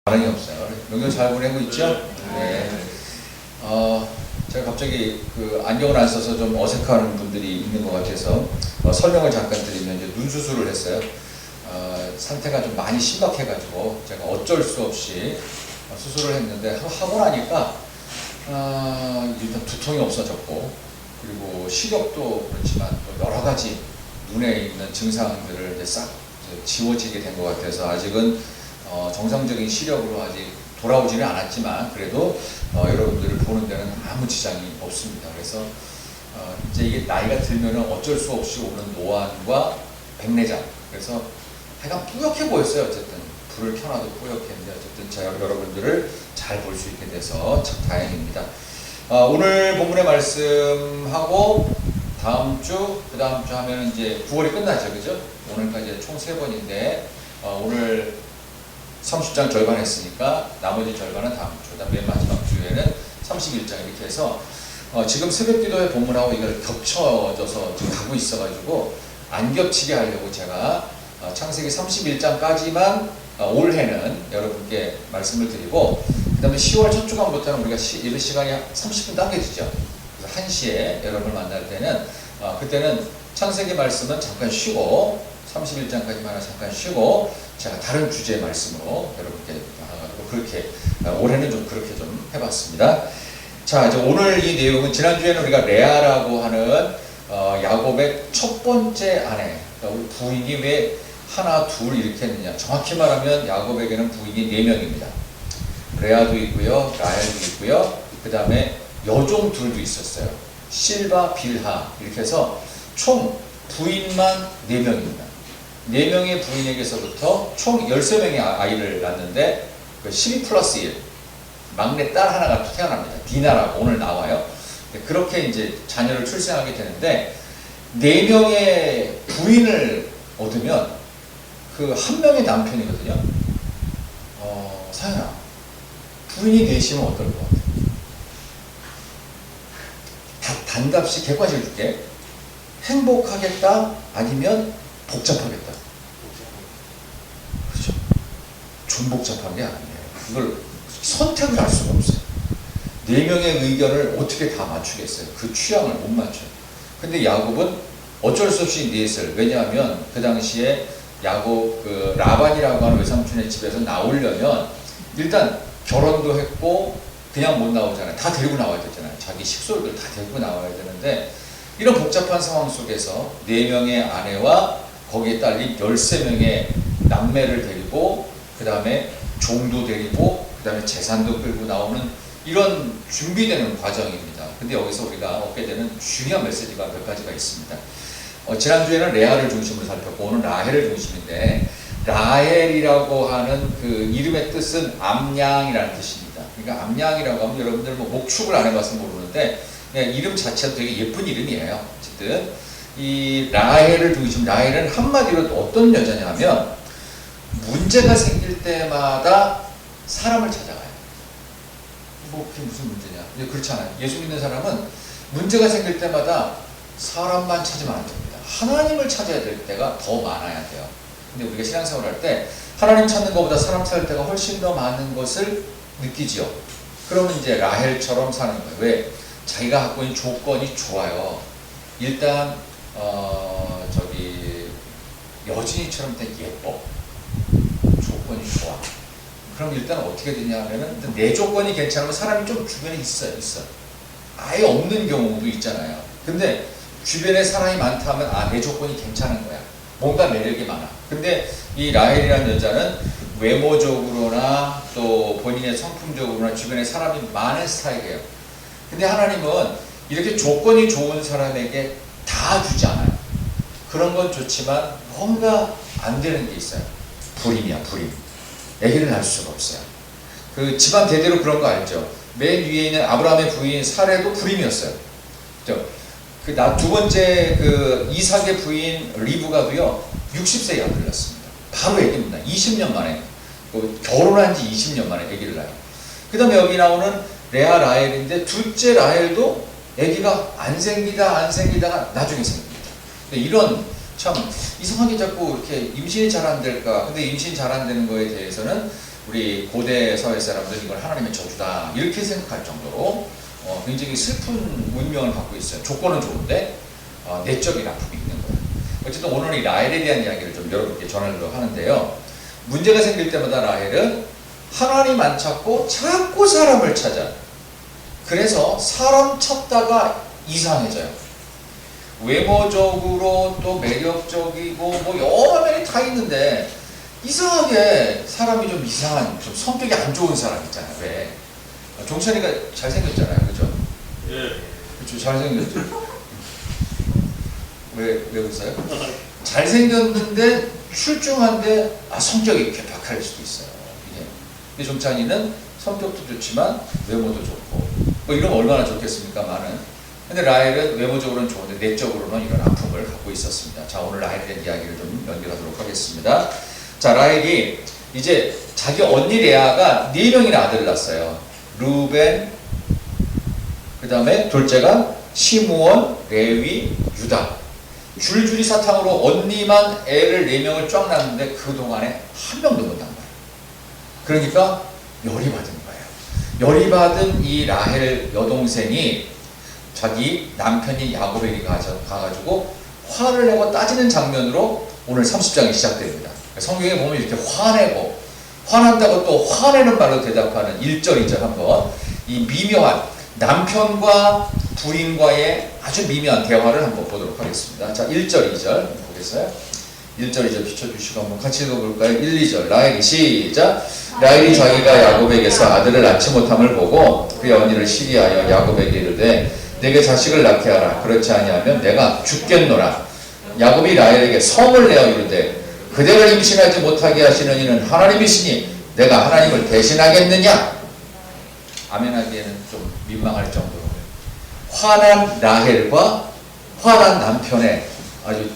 반응이 없어요. 명절 잘 보내고 있죠? 네. 제가 갑자기 안경을 안 써서 좀 어색한 분들이 있는 것 같아서 설명을 잠깐 드리면 이제 눈 수술을 했어요. 상태가 좀 많이 심각해가지고 제가 어쩔 수 없이 수술을 했는데 하고 나니까 일단 두통이 없어졌고, 그리고 시력도 그렇지만 또 여러 가지 눈에 있는 증상들을 이제 싹 지워지게 된 것 같아서 아직은 정상적인 시력으로 아직 돌아오지는 않았지만 그래도 여러분들을 보는 데는 아무 지장이 없습니다. 그래서 이제 이게 나이가 들면은 어쩔 수 없이 오는 노안과 백내장, 그래서 하여간 뿌옇게 보였어요. 어쨌든 불을 켜놔도 뿌옇겠는데 어쨌든 제가 여러분들을 잘 볼 수 있게 돼서 참 다행입니다. 오늘 본문의 말씀하고 다음 주, 그 다음 주 하면 이제 9월이 끝나죠, 그죠? 오늘까지 총 3번인데 오늘 30장 절반 했으니까 나머지 절반은 다음 주, 그다음 맨 마지막 주에는 31장 이렇게 해서 지금 새벽기도의 본문하고 이걸 겹쳐져서 지금 가고 있어가지고 안 겹치게 하려고 제가 창세기 31장까지만 올해는 여러분께 말씀을 드리고, 그 다음에 10월 첫 주간부터는 우리가 예배 시간이 30분 당겨지죠. 그래서 1시에 여러분을 만날 때는 그때는 창세기 말씀은 잠깐 쉬고 31장까지만 잠깐 쉬고 제가 다른 주제의 말씀으로 여러분께 그렇게 올해는 좀 그렇게 좀 해봤습니다. 자, 이제 오늘 이 내용은 지난주에는 우리가 레아라고 하는 야곱의 첫 번째 아내, 그러니까 우리 부인이 왜 하나 둘 이렇게 했느냐, 정확히 말하면 야곱에게는 부인이 4명입니다. 레아도 있고요, 라헬도 있고요, 그 다음에 여종 둘도 있었어요. 실바, 빌하 이렇게 해서 총 부인만 4명입니다. 4명의 부인에게서부터 총 13명의 아이를 낳는데 12 플러스 1 막내 딸 하나가 태어납니다. 디나라고 오늘 나와요. 그렇게 이제 자녀를 출생하게 되는데 4명의 부인을 얻으면 그 한 명의 남편이거든요. 사연아, 부인이 넷이면 어떨 것 같아? 단답시 객관식을 줄게. 행복하겠다 아니면 복잡하겠다? 그렇죠? 좀 복잡한 게 아니에요. 이걸 선택을 할 수가 없어요. 4명의 의견을 어떻게 다 맞추겠어요? 그 취향을 못 맞춰요. 근데 야곱은 어쩔 수 없이 넷을, 왜냐하면 그 당시에 야곱 라반이라고 하는 외삼촌의 집에서 나오려면 일단 결혼도 했고 그냥 못 나오잖아요. 다 데리고 나와야 되잖아요. 자기 식솔들 다 데리고 나와야 되는데 이런 복잡한 상황 속에서 4명의 아내와 거기에 딸린 13명의 남매를 데리고 그 다음에 종도 데리고 그 다음에 재산도 끌고 나오는 이런 준비되는 과정입니다. 근데 여기서 우리가 얻게 되는 중요한 메시지가 몇 가지가 있습니다. 지난주에는 레아를 중심으로 살폈고 오늘 라헬을 중심인데, 라헬이라고 하는 그 이름의 뜻은 암양이라는 뜻입니다. 그러니까 암양이라고 하면 여러분들 뭐 목축을 안 해봐서 모르는데 이름 자체도 되게 예쁜 이름이에요. 어쨌든 이 라헬을 중심, 라헬은 한마디로 어떤 여자냐 하면 문제가 생길 때마다 사람을 찾아가요. 뭐 그게 무슨 문제냐? 그렇지 않아요. 예수 믿는 사람은 문제가 생길 때마다 사람만 찾으면 안 됩니다. 하나님을 찾아야 될 때가 더 많아야 돼요. 근데 우리가 신앙생활 할 때 하나님 찾는 것보다 사람 찾을 때가 훨씬 더 많은 것을 느끼지요. 그러면 이제 라헬처럼 사는 거예요. 왜? 자기가 갖고 있는 조건이 좋아요. 일단 여진이처럼 되게 예뻐. 조건이 좋아. 그럼 일단 어떻게 되냐 하면은 내 조건이 괜찮으면 사람이 좀 주변에 있어. 아예 없는 경우도 있잖아요. 근데 주변에 사람이 많다 하면 내 조건이 괜찮은 거야. 뭔가 매력이 많아. 근데 이 라헬이라는 여자는 외모적으로나 또 본인의 성품적으로나 주변에 사람이 많은 스타일이에요. 근데 하나님은 이렇게 조건이 좋은 사람에게 다 주지 않아요. 그런 건 좋지만 뭔가 안 되는 게 있어요. 불임이야, 불임. 아기를 낳을 수가 없어요. 그 집안 대대로 그런 거 알죠? 맨 위에 있는 아브라함의 부인 사레도 불임이었어요. 두 번째 이삭의 부인 리브가도요 60세에 아들을 낳습니다. 바로 아기입니다. 20년 만에 결혼한 지 20년 만에 아기를 낳아요. 그 다음에 여기 나오는 레아 라헬인데 둘째 라헬도 아기가 안 생기다가 나중에 생깁니다. 이런 참 이상하게 자꾸 이렇게 임신이 잘 안 될까? 근데 임신 잘 안 되는 거에 대해서는 우리 고대 사회 사람들은 이걸 하나님의 저주다 이렇게 생각할 정도로 굉장히 슬픈 운명을 갖고 있어요. 조건은 좋은데 내적인 아픔이 있는 거예요. 어쨌든 오늘 이 라헬에 대한 이야기를 좀 여러분께 전하려고 하는데요. 문제가 생길 때마다 라헬은 하나님 안 찾고 자꾸 사람을 찾아. 그래서 사람 찾다가 이상해져요. 외모적으로 또 매력적이고 뭐 여러 면이 다 있는데 이상하게 사람이 좀 이상한, 좀 성격이 안 좋은 사람 있잖아요. 왜? 종찬이가 잘생겼잖아요. 그죠? 예. 그쵸, 잘생겼죠. 왜 웃어요? 잘생겼는데 출중한데 성격이 괴팍할 수도 있어요. 이게. 근데 종찬이는 성격도 좋지만 외모도 좋고 뭐 이러면 얼마나 좋겠습니까? 많은. 근데 라헬은 외모적으로는 좋은데 내적으로는 이런 아픔을 갖고 있었습니다. 자, 오늘 라헬에 대한 이야기를 좀 연결하도록 하겠습니다. 자, 라헬이 이제 자기 언니 레아가 4명이나 아들을 낳았어요. 루벤, 그 다음에 둘째가 시므온, 레위, 유다. 줄줄이 사탕으로 언니만 애를 4명을 쫙 낳았는데 그동안에 한 명도 못 낳은 거예요. 그러니까 열이 받은 거예요. 열이 받은 이 라헬 여동생이 자기 남편이 야곱에게 가가지고 화를 내고 따지는 장면으로 오늘 30장이 시작됩니다. 성경에 보면 이렇게 화내고 화난다고 또 화내는 말로 대답하는 1절, 2절 한번 이 미묘한 남편과 부인과의 아주 미묘한 대화를 한번 보도록 하겠습니다. 자, 1절, 2절 보겠어요? 1절, 2절 비춰주시고 한번 같이 읽어볼까요? 1, 2절 라헬이 시작. 라헬이 자기가 야곱에게서 아들을 낳지 못함을 보고 그의 언니를 시기하여 야곱에게 이르되 내게 자식을 낳게 하라. 그렇지 아니하면 내가 죽겠노라. 야곱이 라헬에게 성을 내어 이르되 그대를 임신하지 못하게 하시는 이는 하나님이시니 내가 하나님을 대신하겠느냐? 아멘하기에는 좀 민망할 정도로 화난 라헬과 화난 남편의 아주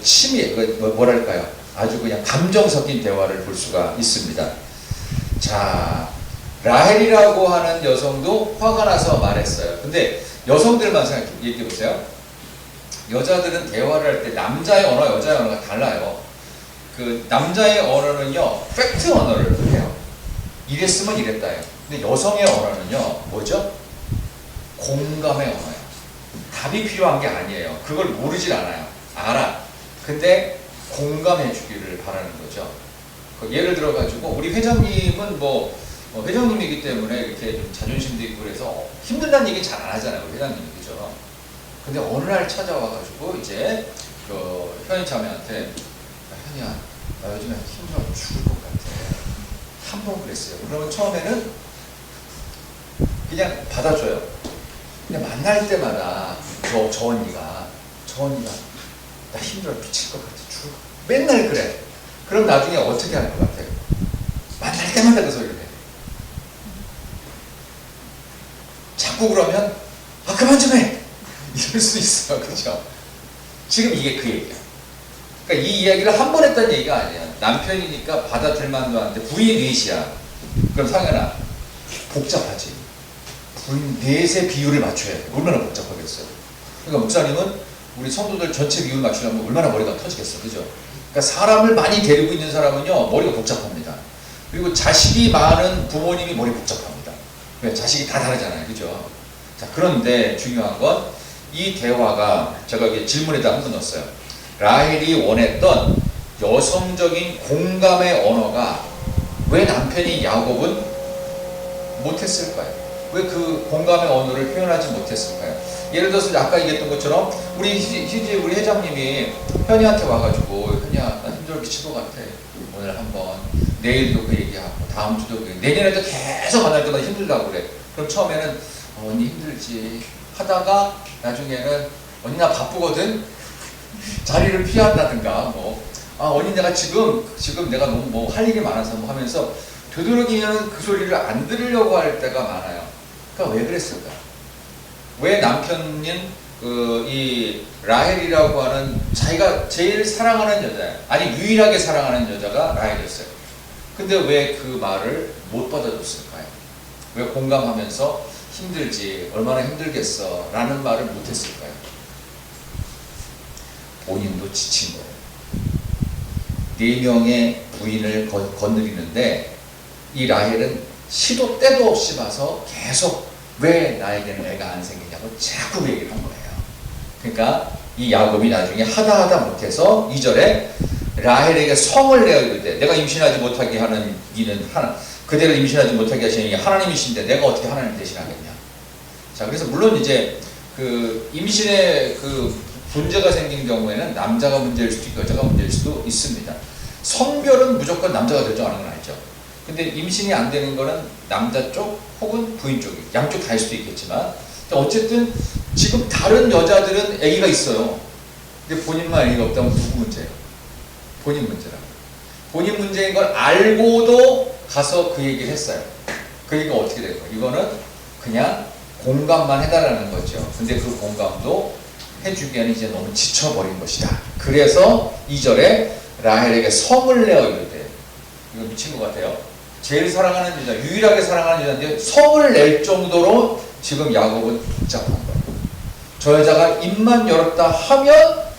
뭐랄까요? 아주 그냥 감정 섞인 대화를 볼 수가 있습니다. 자, 라헬이라고 하는 여성도 화가 나서 말했어요. 근데 여성들만 얘기해 보세요. 여자들은 대화를 할 때 남자의 언어, 여자의 언어가 달라요. 그 남자의 언어는요, 팩트 언어를 해요. 이랬으면 이랬다예요. 근데 여성의 언어는요, 뭐죠? 공감의 언어예요. 답이 필요한 게 아니에요. 그걸 모르질 않아요. 알아. 근데 공감해 주기를 바라는 거죠. 예를 들어가지고 우리 회장님은 회장님이기 때문에 이렇게 좀 자존심도 있고 그래서 힘들다는 얘기 잘 안 하잖아요. 우리 회장님이. 그죠? 근데 어느 날 찾아와가지고 이제 현희 자매한테 현희야, 나 요즘에 힘들어 죽을 것 같아. 한 번 그랬어요. 그러면 처음에는 그냥 받아줘요. 근데 만날 때마다 저 언니가 나 힘들어 미칠 것 같아. 죽을 것 같아. 맨날 그래. 그럼 나중에 어떻게 할 것 같아요? 만날 때마다 그 소리를 해. 자꾸 그러면 그만 좀 해! 이럴 수 있어요. 그죠? 지금 이게 그 얘기야. 그러니까 이 이야기를 한 번 했다는 얘기가 아니야. 남편이니까 받아줄 만도 한데 부인 넷이야. 그럼 상현아, 복잡하지? 부인 넷의 비율을 맞춰야 돼. 얼마나 복잡하겠어요. 그러니까 목사님은 우리 성도들 전체 비율 맞추려면 얼마나 머리가 터지겠어. 그죠? 그러니까 사람을 많이 데리고 있는 사람은요, 머리가 복잡합니다. 그리고 자식이 많은 부모님이 머리 복잡합니다. 왜? 자식이 다 다르잖아요. 그죠? 자, 그런데 중요한 건 이 대화가 제가 여기 질문에다 한번 넣었어요. 라헬이 원했던 여성적인 공감의 언어가 왜 남편이 야곱은 못했을까요? 왜 그 공감의 언어를 표현하지 못했을까요? 예를 들어서 아까 얘기했던 것처럼 우리 회장님이 현이한테 와가지고 현이야, 나 힘들어 미칠 것 같아. 오늘 한번 내일도 그 얘기하고 다음 주도 그 내년에도 계속 만날 때마다 힘들다고 그래. 그럼 처음에는 언니 힘들지 하다가 나중에는 언니 나 바쁘거든. 자리를 피한다든가 언니 내가 지금 내가 너무 할 일이 많아서 하면서 되도록이면 그 소리를 안 들으려고 할 때가 많아요. 그러니까 왜 그랬을까? 왜 남편인 이 라헬이라고 하는 자기가 제일 사랑하는 여자, 아니 유일하게 사랑하는 여자가 라헬이었어요. 근데 왜 그 말을 못 받아줬을까요? 왜 공감하면서 힘들지, 얼마나 힘들겠어 라는 말을 못했을까요? 본인도 지친 거예요. 4명의 부인을 거느리는데 이 라헬은 시도 때도 없이 봐서 계속 왜 나에게는 애가 안 생기냐고 자꾸 그 얘기를 한 거예요. 그러니까 이 야곱이 나중에 하다 못해서 2절에 라헬에게 성을 내어 이르되 내가 임신하지 못하게 하는 이는 그대를 임신하지 못하게 하시는 이 하나님이신데 내가 어떻게 하나님 대신하겠냐. 자, 그래서 물론 이제 그 임신에 그 문제가 생긴 경우에는 남자가 문제일 수도 있고 여자가 문제일 수도 있습니다. 성별은 무조건 남자가 결정하는 건 아니죠. 근데 임신이 안 되는 거는 남자 쪽 혹은 부인 쪽이 양쪽 다일 수도 있겠지만 어쨌든 지금 다른 여자들은 아기가 있어요. 근데 본인만 아기가 없다면 누구 문제예요? 본인 문제라고. 본인 문제인 걸 알고도 가서 그 얘기를 했어요. 그 얘기가 어떻게 될까요? 이거는 그냥 공감만 해달라는 거죠. 근데 그 공감도 해주기에는 이제 너무 지쳐버린 것이다. 그래서 2절에 라헬에게 성을 내어 이르되, 이거 미친 것 같아요. 제일 사랑하는 여자, 유일하게 사랑하는 여자인데 성을 낼 정도로 지금 야곱은 복잡한 거예요. 저 여자가 입만 열었다 하면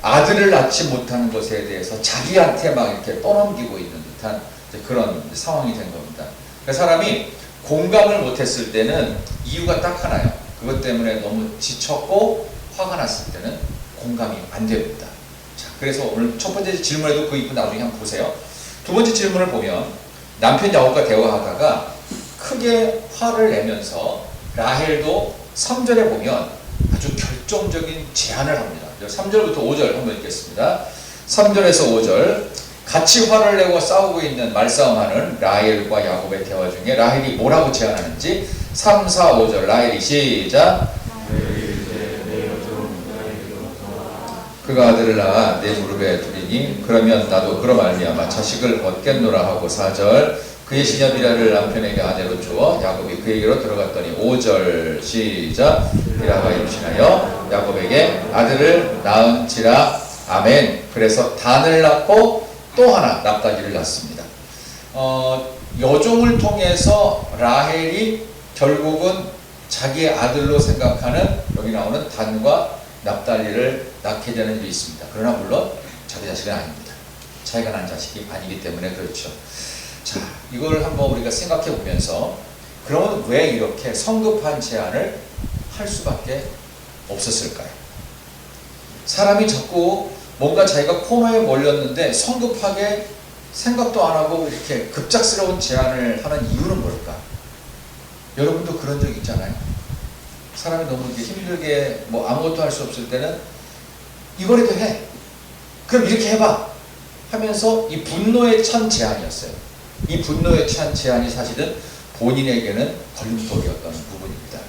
아들을 낳지 못하는 것에 대해서 자기한테 막 이렇게 떠넘기고 있는 듯한 그런 상황이 된 겁니다. 그 사람이 공감을 못했을 때는 이유가 딱 하나요. 그것 때문에 너무 지쳤고 화가 났을 때는 공감이 안 됩니다. 자, 그래서 오늘 첫 번째 질문에도 그 이유 나중에 한번 보세요. 두 번째 질문을 보면 남편 야곱과 대화하다가 크게 화를 내면서 라헬도 3절에 보면 아주 결정적인 제안을 합니다. 3절부터 5절 한번 읽겠습니다. 3절에서 5절 같이 화를 내고 싸우고 있는 말싸움하는 라헬과 야곱의 대화 중에 라헬이 뭐라고 제안하는지 3, 4, 5절 라헬이 시작. 그가 아들을 낳아 내 무릎에 두리니 그러면 나도 그로 말미암아 자식을 얻겠노라 하고 4절 그의 시녀 비라를 남편에게 아내로 주어 야곱이 그에게로 들어갔더니 5절 시작 비라가 임신하여 야곱에게 아들을 낳은지라 아멘. 그래서 단을 낳고 또 하나 납달리를 낳습니다. 여종을 통해서 라헬이 결국은 자기의 아들로 생각하는 여기 나오는 단과 납달리를 낳게 되는 일이 있습니다. 그러나 물론 자기 자식은 아닙니다. 자기가 낳은 자식이 아니기 때문에 그렇죠. 자, 이걸 한번 우리가 생각해 보면서 그러면 왜 이렇게 성급한 제안을 할 수밖에 없었을까요? 사람이 자꾸 뭔가 자기가 코너에 몰렸는데 성급하게 생각도 안 하고 이렇게 급작스러운 제안을 하는 이유는 뭘까? 여러분도 그런 적 있잖아요. 사람이 너무 이렇게 힘들게 뭐 아무것도 할 수 없을 때는 이거라도 해. 그럼 이렇게 해봐. 하면서 이 분노에 찬 제안이었어요. 이 분노에 찬 제안이 사실은 본인에게는 걸림돌이었던 부분입니다.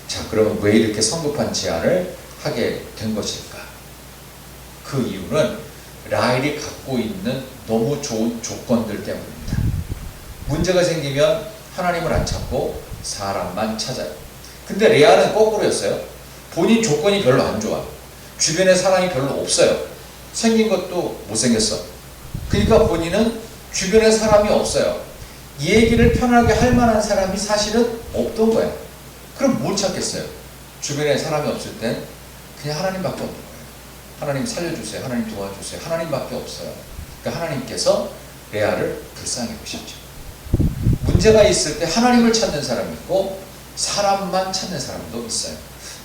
자, 그러면 왜 이렇게 성급한 제안을 하게 된 것일까? 그 이유는 라헬이 갖고 있는 너무 좋은 조건들 때문입니다. 문제가 생기면 하나님을 안 찾고 사람만 찾아요. 근데 레아는 거꾸로였어요. 본인 조건이 별로 안 좋아. 주변에 사람이 별로 없어요. 생긴 것도 못생겼어. 그러니까 본인은 주변에 사람이 없어요. 이 얘기를 편하게 할 만한 사람이 사실은 없던 거야. 그럼 뭘 찾겠어요? 주변에 사람이 없을 땐 그냥 하나님밖에 없는 거예요. 하나님 살려주세요. 하나님 도와주세요. 하나님밖에 없어요. 그러니까 하나님께서 레아를 불쌍히 보셨죠. 문제가 있을 때 하나님을 찾는 사람이 있고 사람만 찾는 사람도 있어요.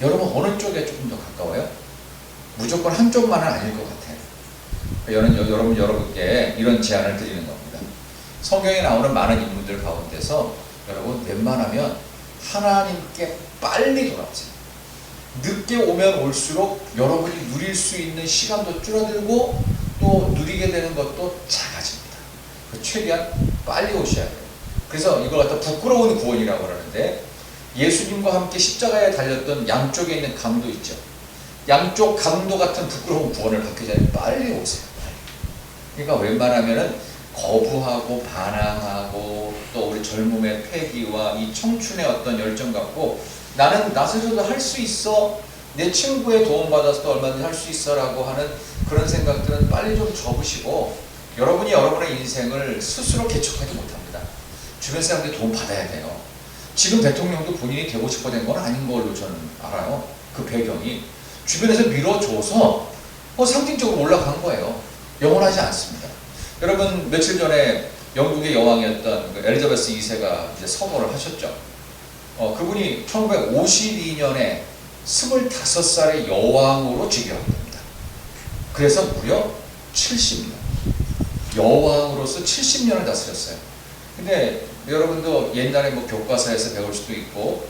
여러분 어느 쪽에 조금 더 가까워요? 무조건 한쪽만은 아닐 것 같아요. 여러분께 이런 제안을 드리는 겁니다. 성경에 나오는 많은 인물들 가운데서 여러분 웬만하면 하나님께 빨리 돌아오세요. 늦게 오면 올수록 여러분이 누릴 수 있는 시간도 줄어들고 또 누리게 되는 것도 작아집니다. 최대한 빨리 오셔야 돼요. 그래서 이걸 갖다 부끄러운 구원이라고 하는데 예수님과 함께 십자가에 달렸던 양쪽에 있는 강도 있죠. 양쪽 강도 같은 부끄러운 구원을 받기 전에 빨리 오세요. 그러니까 웬만하면은 거부하고 반항하고 또 우리 젊음의 패기와 이 청춘의 어떤 열정 갖고 나는 나 스스로도 할 수 있어, 내 친구의 도움받아서도 얼마든지 할 수 있어 라고 하는 그런 생각들은 빨리 좀 접으시고 여러분이 여러분의 인생을 스스로 개척하지 못합니다. 주변 사람들이 도움 받아야 돼요. 지금 대통령도 본인이 되고 싶어 된 건 아닌 걸로 저는 알아요. 그 배경이 주변에서 밀어줘서 상징적으로 올라간 거예요. 영원하지 않습니다. 여러분 며칠 전에 영국의 여왕이었던 그 엘리자베스 2세가 이제 서거를 하셨죠. 그분이 1952년에 25살의 여왕으로 즉위합니다. 그래서 무려 70년. 여왕으로서 70년을 다스렸어요. 근데 여러분도 옛날에 뭐 교과서에서 배울 수도 있고,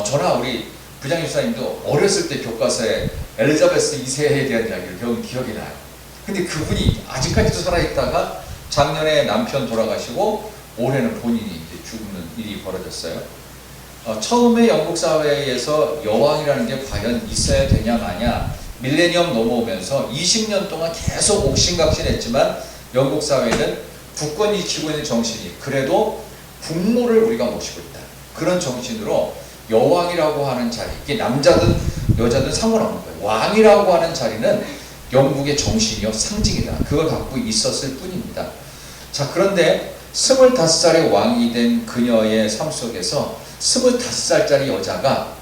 저나 우리 부장님 사님도 어렸을 때 교과서에 엘리자베스 2세에 대한 이야기를 배운 기억이 나요. 근데 그분이 아직까지도 살아있다가 작년에 남편 돌아가시고 올해는 본인이 이제 죽는 일이 벌어졌어요. 처음에 영국 사회에서 여왕이라는 게 과연 있어야 되냐 마냐, 밀레니엄 넘어오면서 20년 동안 계속 옥신각신했지만 영국 사회는 국권이 지고 있는 정신이 그래도 국모를 우리가 모시고 있다. 그런 정신으로 여왕이라고 하는 자리, 이게 남자든 여자든 상관없는 거예요. 왕이라고 하는 자리는 영국의 정신이요, 상징이다. 그걸 갖고 있었을 뿐입니다. 자, 그런데 25살의 왕이 된 그녀의 삶 속에서 25살짜리 여자가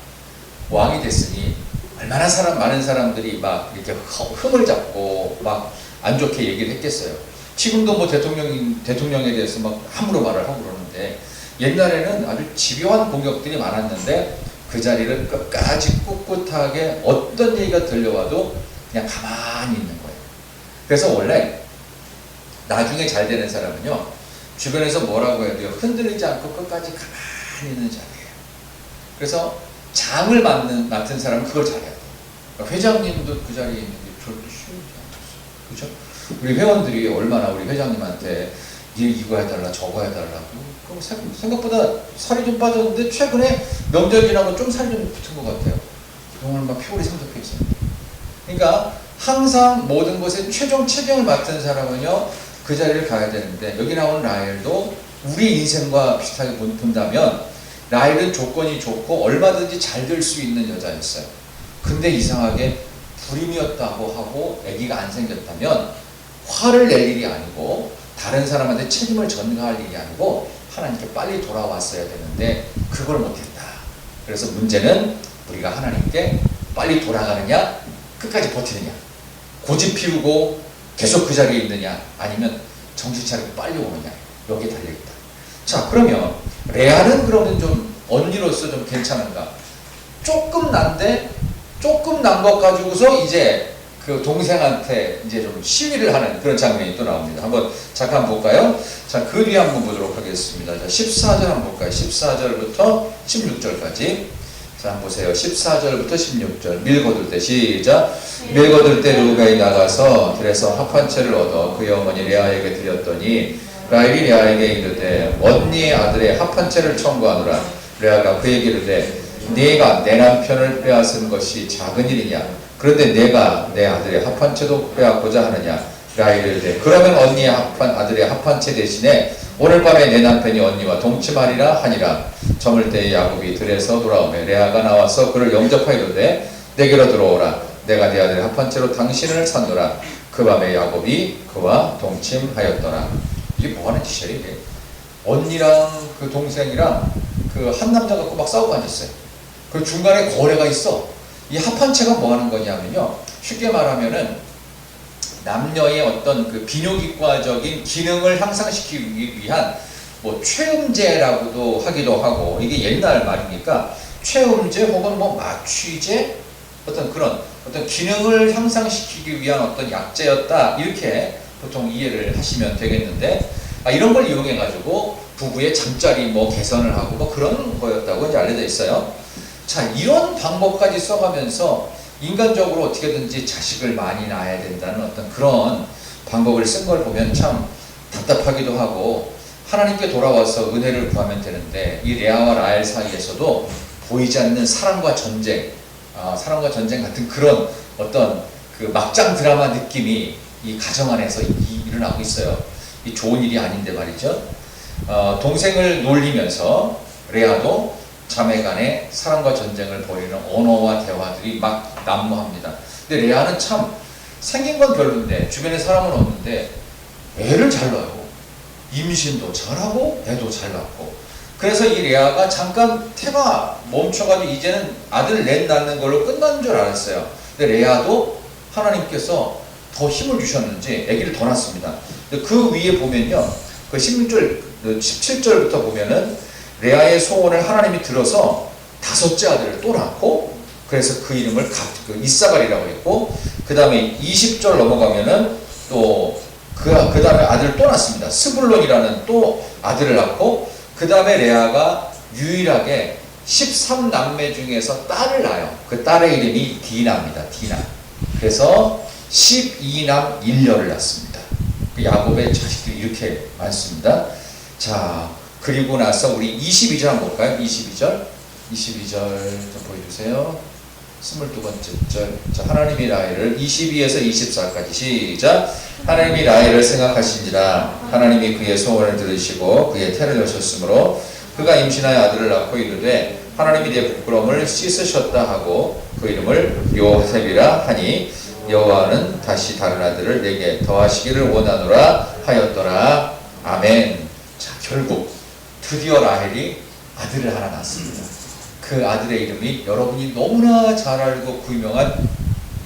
왕이 됐으니 얼마나 많은 사람들이 막 이렇게 흠을 잡고 막 안 좋게 얘기를 했겠어요. 지금도 뭐 대통령에 대해서 막 함부로 말을 하고 그러는데, 옛날에는 아주 집요한 공격들이 많았는데 그 자리를 끝까지 꿋꿋하게 어떤 얘기가 들려와도 그냥 가만히 있는 거예요. 그래서 원래 나중에 잘 되는 사람은요, 주변에서 뭐라고 해도요, 흔들리지 않고 끝까지 가만히 있는 자리예요. 그래서 장을 맡은 사람은 그걸 잘해야 돼요. 그러니까 회장님도 그 자리에 있는 게 절대 쉬우지 않았어요. 그죠? 우리 회원들이 얼마나 우리 회장님한테 이거 해달라 저거 해달라고, 생각보다 살이 좀 빠졌는데 최근에 명절 지나고 좀 살이 좀 붙은 것 같아요. 그동안 막 피골이 상접해 있어요. 그러니까 항상 모든 것에 최종 책임을 맡은 사람은요, 그 자리를 가야 되는데, 여기 나오는 라헬도 우리 인생과 비슷하게 본다면 라헬은 조건이 좋고 얼마든지 잘 될 수 있는 여자였어요. 근데 이상하게 불임이었다고 하고 아기가 안 생겼다면 화를 낼 일이 아니고 다른 사람한테 책임을 전가할 일이 아니고 하나님께 빨리 돌아왔어야 되는데 그걸 못했다. 그래서 문제는 우리가 하나님께 빨리 돌아가느냐, 끝까지 버티느냐, 고집 피우고 계속 그 자리에 있느냐, 아니면 정신 차리고 빨리 오느냐, 여기에 달려있다. 자, 그러면 레아는 그러면 좀 언니로서 좀 괜찮은가? 조금 난 것 가지고서 이제 그 동생한테 이제 좀 시위를 하는 그런 장면이 또 나옵니다. 한번 잠깐 볼까요? 자, 그 뒤에 한번 보도록 하겠습니다. 자, 14절 한번 볼까요? 14절부터 16절까지. 자, 한번 보세요. 14절부터 16절. 밀거둘 때, 시작. 밀거둘 때 르우벤이 나가서 들에서 합 한 채를 얻어 그의 어머니 레아에게 드렸더니 라헬이 레아에게 이르되 언니의 아들의 합 한 채를 청구하노라. 레아가 그에게 이르되 네가 내 남편을 빼앗은 것이 작은 일이냐? 그런데 내가 내 아들의 합 한 채도 빼앗고자 하느냐? 라헬이 이르되 그러면 언니의 아들의 합 한 채 대신에 오늘 밤에 내 남편이 언니와 동침하리라 하니라. 저물 때에 야곱이 들에서 돌아오매 레아가 나와서 그를 영접하이르되 내게로 들어오라. 내가 내 아들의 합 한 채로 당신을 산노라. 그 밤에 야곱이 그와 동침하였더라. 이게 뭐하는 짓이야 이게? 언니랑 그 동생이랑 그 한 남자 갖고 막 싸우고 앉았어요. 그 중간에 거래가 있어. 이 합 한 채가 뭐하는 거냐면요, 쉽게 말하면은 남녀의 어떤 그 비뇨기과적인 기능을 향상시키기 위한 뭐 최음제라고도 하기도 하고, 이게 옛날 말이니까 최음제 혹은 뭐 마취제, 어떤 기능을 향상시키기 위한 어떤 약제였다, 이렇게 보통 이해를 하시면 되겠는데, 이런 걸 이용해 가지고 부부의 잠자리 뭐 개선을 하고 뭐 그런 거였다고 이제 알려져 있어요. 자, 이런 방법까지 써가면서 인간적으로 어떻게든지 자식을 많이 낳아야 된다는 어떤 그런 방법을 쓴 걸 보면 참 답답하기도 하고, 하나님께 돌아와서 은혜를 구하면 되는데 이 레아와 라헬 사이에서도 보이지 않는 사랑과 전쟁 같은 그런 어떤 그 막장 드라마 느낌이 이 가정 안에서 일어나고 있어요. 이 좋은 일이 아닌데 말이죠. 동생을 놀리면서 레아도 자매 간에 사랑과 전쟁을 벌이는 언어와 대화들이 막 난무합니다. 근데 레아는 참 생긴 건 별론데 주변에 사람은 없는데 애를 잘 낳아요. 임신도 잘하고 애도 잘 낳고. 그래서 이 레아가 잠깐 태가 멈춰가지고 이제는 아들 넷 낳는 걸로 끝난 줄 알았어요. 근데 레아도 하나님께서 더 힘을 주셨는지 아기를 더 낳습니다. 그 위에 보면요, 그 17절부터 보면은 레아의 소원을 하나님이 들어서 다섯째 아들을 또 낳고, 그래서 그 이름을 이사갈이라고 했고, 그 다음에 20절 넘어가면은 또 그 다음에 아들을 또 낳습니다. 스불론이라는 또 아들을 낳고, 그 다음에 레아가 유일하게 13남매 중에서 딸을 낳아요. 그 딸의 이름이 디나입니다. 디나. 그래서 12남 1녀를 낳습니다. 야곱의 자식들이 이렇게 많습니다. 자, 그리고 나서 우리 22절 한번 볼까요? 22절 좀 보여주세요. 22번째 절. 자, 하나님이 라헬을 22에서 24까지 시작. 하나님이 라헬을 생각하신지라 하나님이 그의 소원을 들으시고 그의 태를 여셨으므로 그가 임신하여 아들을 낳고 이르되 하나님이 내 부끄러움을 씻으셨다 하고 그 이름을 요셉이라 하니 여호와는 다시 다른 아들을 내게 더하시기를 원하노라 하였더라. 아멘. 자, 결국 드디어 라헬이 아들을 하나 낳습니다. 그 아들의 이름이 여러분이 너무나 잘 알고 유명한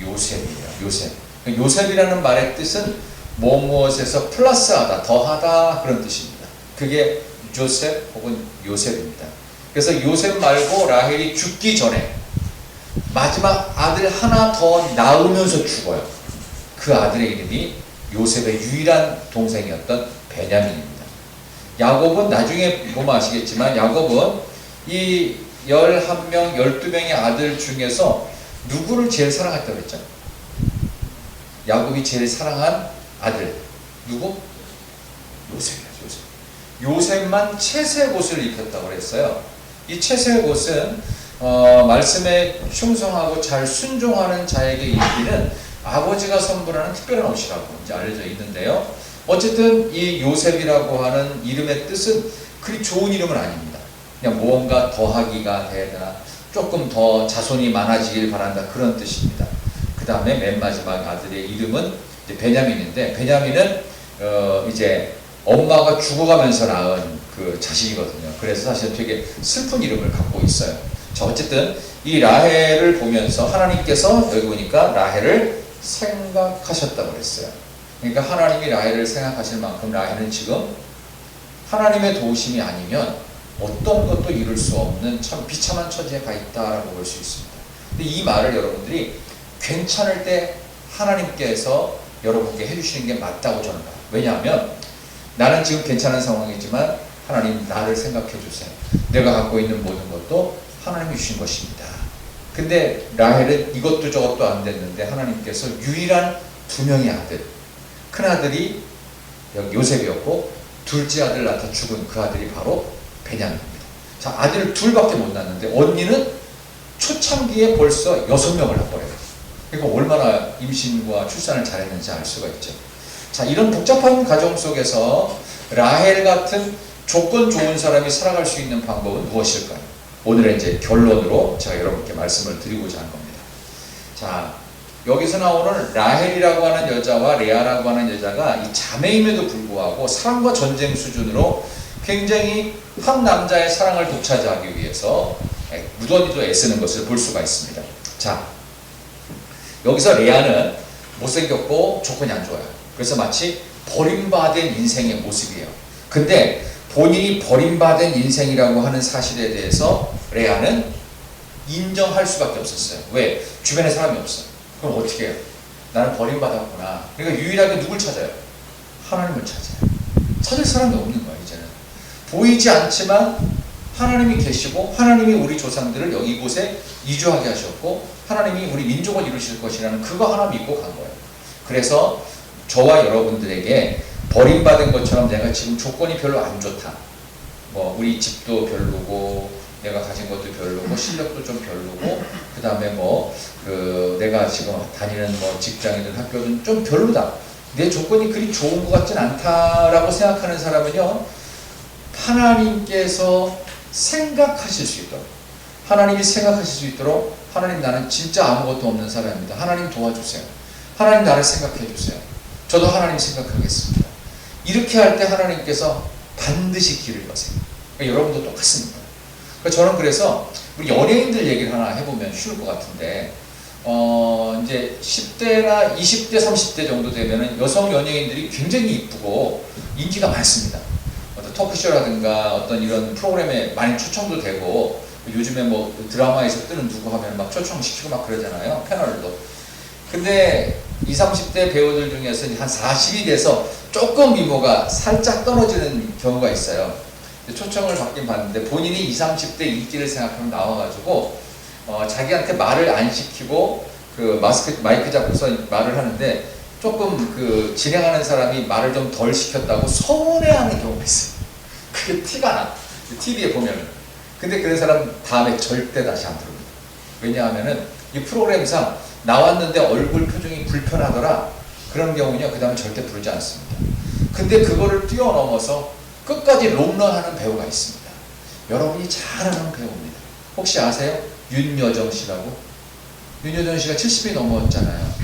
요셉이에요. 요셉. 요셉이라는 말의 뜻은 무엇에서 플러스하다, 더하다 그런 뜻입니다. 그게 조셉 혹은 요셉입니다. 그래서 요셉 말고 라헬이 죽기 전에 마지막 아들 하나 더 낳으면서 죽어요. 그 아들의 이름이 요셉의 유일한 동생이었던 베냐민입니다. 야곱은 나중에 보면 아시겠지만 야곱은 이 11명, 12명의 아들 중에서 누구를 제일 사랑했다고 그랬죠? 야곱이 제일 사랑한 아들 누구? 요셉이에요. 요셉만 채색 옷을 입혔다고 그랬어요. 이 채색 옷은 말씀에 충성하고 잘 순종하는 자에게 입히는 아버지가 선물하는 특별한 옷이라고 이제 알려져 있는데요. 어쨌든 이 요셉이라고 하는 이름의 뜻은 그리 좋은 이름은 아닙니다. 그냥 무언가 더하기가 되거나 조금 더 자손이 많아지길 바란다 그런 뜻입니다. 그 다음에 맨 마지막 아들의 이름은 이제 베냐민인데, 베냐민은 이제 엄마가 죽어가면서 낳은 그 자식이거든요. 그래서 사실 되게 슬픈 이름을 갖고 있어요. 자, 어쨌든 이 라헬을 보면서 하나님께서 여기 보니까 라헬을 생각하셨다고 그랬어요. 그러니까 하나님이 라헬을 생각하실 만큼 라헬은 지금 하나님의 도우심이 아니면 어떤 것도 이룰 수 없는 참 비참한 처지에 가 있다라고 볼 수 있습니다. 근데 이 말을 여러분들이 괜찮을 때 하나님께서 여러분께 해주시는 게 맞다고 저는 봐요. 왜냐하면 나는 지금 괜찮은 상황이지만 하나님 나를 생각해 주세요. 내가 갖고 있는 모든 것도 하나님이 주신 것입니다. 근데 라헬은 이것도 저것도 안 됐는데 하나님께서 유일한 두 명의 아들, 큰 아들이 요셉이었고 둘째 아들 낳다 죽은 그 아들이 바로 베냐민입니다. 자, 아들 둘밖에 못 낳았는데 언니는 초창기에 벌써 6명을 낳아버려요. 그러니까 얼마나 임신과 출산을 잘했는지 알 수가 있죠. 자, 이런 복잡한 가정 속에서 라헬 같은 조건 좋은 사람이 살아갈 수 있는 방법은 무엇일까요? 오늘의 이제 결론으로 제가 여러분께 말씀을 드리고자 한 겁니다. 자, 여기서 나오는 라헬이라고 하는 여자와 레아라고 하는 여자가 이 자매임에도 불구하고 사랑과 전쟁 수준으로 굉장히 한 남자의 사랑을 독차지하기 위해서 무던히도 애쓰는 것을 볼 수가 있습니다. 자, 여기서 레아는 못생겼고 조건이 안 좋아요. 그래서 마치 버림받은 인생의 모습이에요. 근데 본인이 버림받은 인생이라고 하는 사실에 대해서 레아는 인정할 수밖에 없었어요. 왜? 주변에 사람이 없어요. 그럼 어떻게 해요? 나는 버림받았구나. 그러니까 유일하게 누굴 찾아요? 하나님을 찾아요. 찾을 사람이 없는 거예요. 이제는 보이지 않지만 하나님이 계시고 하나님이 우리 조상들을 여기 이곳에 이주하게 하셨고 하나님이 우리 민족을 이루실 것이라는 그거 하나 믿고 간 거예요. 그래서 저와 여러분들에게 버림받은 것처럼 내가 지금 조건이 별로 안 좋다, 뭐 우리 집도 별로고 내가 가진 것도 별로고 실력도 좀 별로고 그 다음에 내가 지금 다니는 직장이든 학교든 좀 별로다, 내 조건이 그리 좋은 것 같진 않다라고 생각하는 사람은요, 하나님께서 생각하실 수 있도록, 하나님이 생각하실 수 있도록, 하나님 나는 진짜 아무것도 없는 사람입니다, 하나님 도와주세요, 하나님 나를 생각해 주세요, 저도 하나님 생각하겠습니다, 이렇게 할 때 하나님께서 반드시 길을 여세요. 그러니까 여러분도 똑같습니다. 그러니까 저는 그래서 우리 연예인들 얘기를 하나 해보면 쉬울 것 같은데, 이제 10대나 20대, 30대 정도 되면은 여성 연예인들이 굉장히 이쁘고 인기가 많습니다. 토크쇼라든가 어떤 이런 프로그램에 많이 초청도 되고, 요즘에 뭐 드라마에서 뜨는 누구 하면 막 초청시키고 막 그러잖아요. 패널도. 근데 20, 30대 배우들 중에서 한 40이 돼서 조금 미모가 살짝 떨어지는 경우가 있어요. 초청을 받긴 받는데 본인이 20, 30대 인기를 생각하면 나와가지고 자기한테 말을 안 시키고 그 마이크 잡고서 말을 하는데 조금 그 진행하는 사람이 말을 좀 덜 시켰다고 서운해하는 경우가 있어요. 그게 티가 나. TV에 보면은. 근데 그런 사람 다음에 절대 다시 안 부릅니다. 왜냐하면은 이 프로그램상 나왔는데 얼굴 표정이 불편하더라. 그런 경우는요, 그 다음에 절대 부르지 않습니다. 근데 그거를 뛰어넘어서 끝까지 롱런하는 배우가 있습니다. 여러분이 잘 아는 배우입니다. 혹시 아세요? 윤여정 씨라고? 윤여정 씨가 70이 넘었잖아요.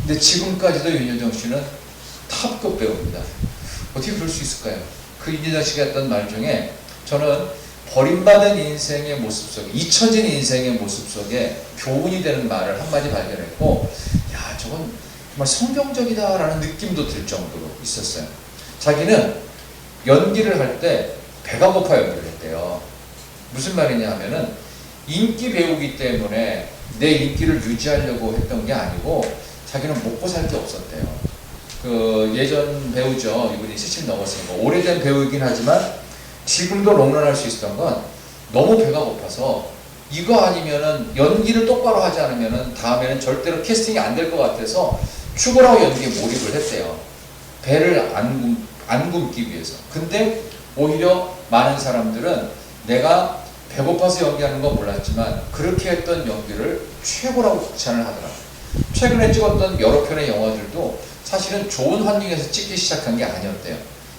근데 지금까지도 윤여정 씨는 탑급 배우입니다. 어떻게 그럴 수 있을까요? 그 윤여정 씨가 했던 말 중에 저는 버림받은 인생의 모습 속에, 잊혀진 인생의 모습 속에 교훈이 되는 말을 한마디 발견했고, 야, 저건 정말 성경적이다라는 느낌도 들 정도로 있었어요. 자기는 연기를 할 때 배가 고파 연기를 했대요. 무슨 말이냐 하면은 인기 배우기 때문에 내 인기를 유지하려고 했던 게 아니고 자기는 먹고 살 게 없었대요. 그 예전 배우죠. 이분이 70 넘었으니까 오래된 배우이긴 하지만 지금도 롱런할 수 있었던 건 너무 배가 고파서 이거 아니면은 연기를 똑바로 하지 않으면은 다음에는 절대로 캐스팅이 안 될 것 같아서 죽으라고 연기에 몰입을 했대요. 배를 안 굶기 위해서. 근데 오히려 많은 사람들은 내가 배고파서 연기하는 건 몰랐지만 그렇게 했던 연기를 최고라고 극찬을 하더라고요. 최근에 찍었던 여러 편의 영화들도 사실은 좋은 환경에서 찍기 시작한 게 아니었대요.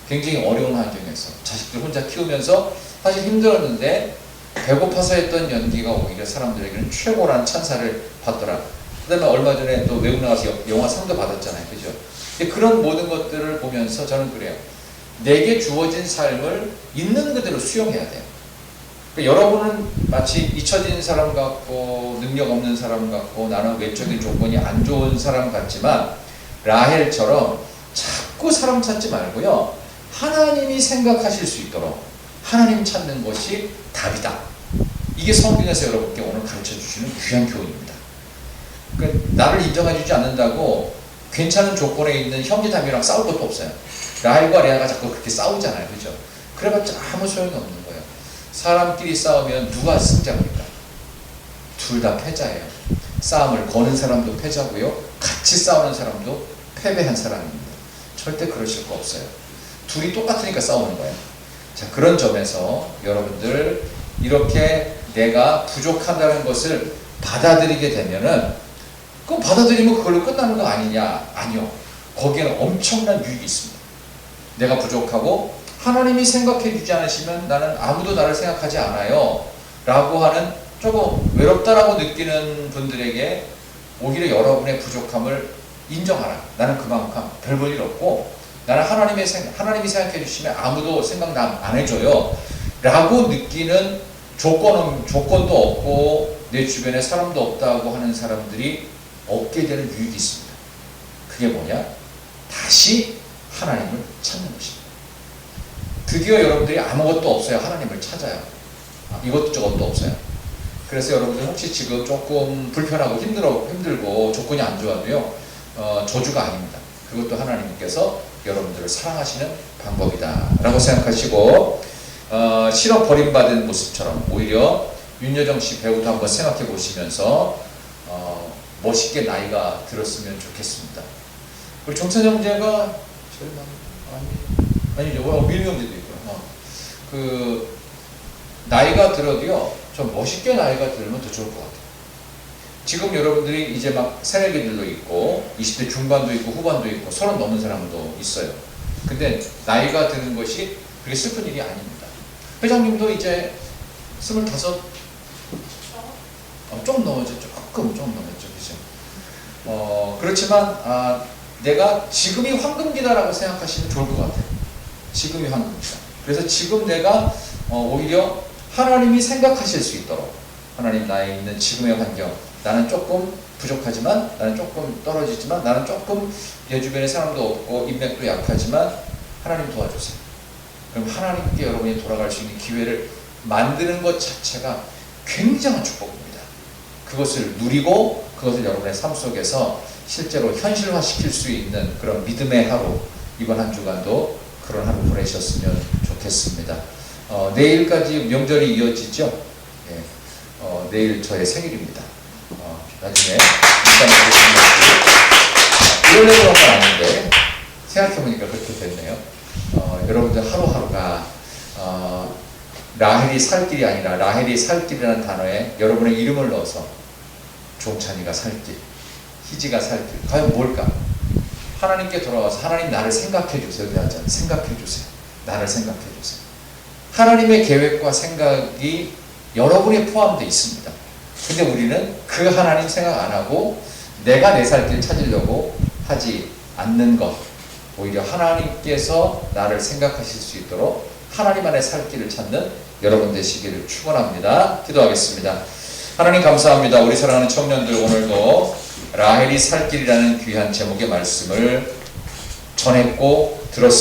굉장히 어려운 환경에서 자식들 혼자 키우면서 사실 힘들었는데 배고파서 했던 연기가 오히려 사람들에게는 최고라는 찬사를 받더라. 그 다음에 얼마 전에 또 외국 나가서 영화 상도 받았잖아요. 그죠? 그런 모든 것들을 보면서 저는 그래요. 내게 주어진 삶을 있는 그대로 수용해야 돼요. 그러니까 여러분은 마치 잊혀진 사람 같고 능력 없는 사람 같고 나는 외적인 조건이 안 좋은 사람 같지만 라헬처럼 자꾸 사람 찾지 말고요. 하나님이 생각하실 수 있도록 하나님 찾는 것이 답이다. 이게 성경에서 여러분께 오늘 가르쳐 주시는 귀한 교훈입니다. 그러니까 나를 인정해 주지 않는다고 괜찮은 조건에 있는 형제자매랑 싸울 것도 없어요. 라헬과 레아가 자꾸 그렇게 싸우잖아요. 그죠? 그래봤자 아무 소용이 없는 거예요. 사람끼리 싸우면 누가 승자입니까? 둘 다 패자예요. 싸움을 거는 사람도 패자고요. 같이 싸우는 사람도 패배한 사람입니다. 절대 그러실 거 없어요. 둘이 똑같으니까 싸우는 거예요. 자, 그런 점에서 여러분들 이렇게 내가 부족하다는 것을 받아들이게 되면은 그럼 받아들이면 그걸로 끝나는 거 아니냐? 아니요. 거기에는 엄청난 유익이 있습니다. 내가 부족하고 하나님이 생각해 주지 않으시면 나는 아무도 나를 생각하지 않아요. 라고 하는 조금 외롭다라고 느끼는 분들에게 오히려 여러분의 부족함을 인정하라. 나는 그만큼 별 볼 일 없고 나는 하나님이 생각해 주시면 아무도 생각 안 해줘요. 라고 느끼는 조건도 없고 내 주변에 사람도 없다고 하는 사람들이 얻게 되는 유익이 있습니다. 그게 뭐냐? 다시 하나님을 찾는 것입니다. 드디어 여러분들이 아무것도 없어요. 하나님을 찾아요. 이것도 저것도 없어요. 그래서 여러분들 혹시 지금 조금 불편하고 힘들고 조건이 안 좋아도요. 저주가 아닙니다. 그것도 하나님께서 여러분들을 사랑하시는 방법이다 라고 생각하시고 실업 버림받은 모습처럼 오히려 윤여정 씨 배우도 한번 생각해 보시면서 멋있게 나이가 들었으면 좋겠습니다. 우리 정찬 형제가 제일 아니죠. 밀미 형제도 있구나. 그 나이가 들어도요 좀 멋있게 나이가 들면 더 좋을 것 같아요. 지금 여러분들이 이제 막 새내기들도 있고 20대 중반도 있고 후반도 있고 30 넘은 사람도 있어요. 근데 나이가 드는 것이 그렇게 슬픈 일이 아닙니다. 회장님도 이제 25 조금 넘었죠. 조금 넘었죠. 그죠? 그렇지만 내가 지금이 황금기다라고 생각하시면 좋을 것 같아요. 지금이 황금기다. 그래서 지금 내가 오히려 하나님이 생각하실 수 있도록 하나님 나에 있는 지금의 환경 나는 조금 부족하지만 나는 조금 떨어지지만 나는 조금 내 주변에 사람도 없고 인맥도 약하지만 하나님 도와주세요. 그럼 하나님께 여러분이 돌아갈 수 있는 기회를 만드는 것 자체가 굉장한 축복입니다. 그것을 누리고 그것을 여러분의 삶 속에서 실제로 현실화시킬 수 있는 그런 믿음의 하루, 이번 한 주간도 그런 하루 보내셨으면 좋겠습니다. 내일까지 명절이 이어지죠? 예, 내일 저의 생일입니다. 나중에 이러려고 한 건 아닌데 생각해보니까 그렇게 됐네요. 여러분들 하루하루가 라헬이 살 길이 아니라 라헬이 살 길이라는 단어에 여러분의 이름을 넣어서 종찬이가 살 길, 희지가 살 길, 과연 뭘까? 하나님께 돌아와서 하나님 나를 생각해 주세요. 생각해 주세요. 나를 생각해 주세요. 하나님의 계획과 생각이 여러분에 포함되어 있습니다. 근데 우리는 그 하나님 생각 안 하고 내가 내 살 길 찾으려고 하지 않는 것, 오히려 하나님께서 나를 생각하실 수 있도록 하나님 안에 살 길을 찾는 여러분 되시기를 축원합니다. 기도하겠습니다. 하나님 감사합니다. 우리 사랑하는 청년들, 오늘도 라헬이 살 길이라는 귀한 제목의 말씀을 전했고 들었습니다.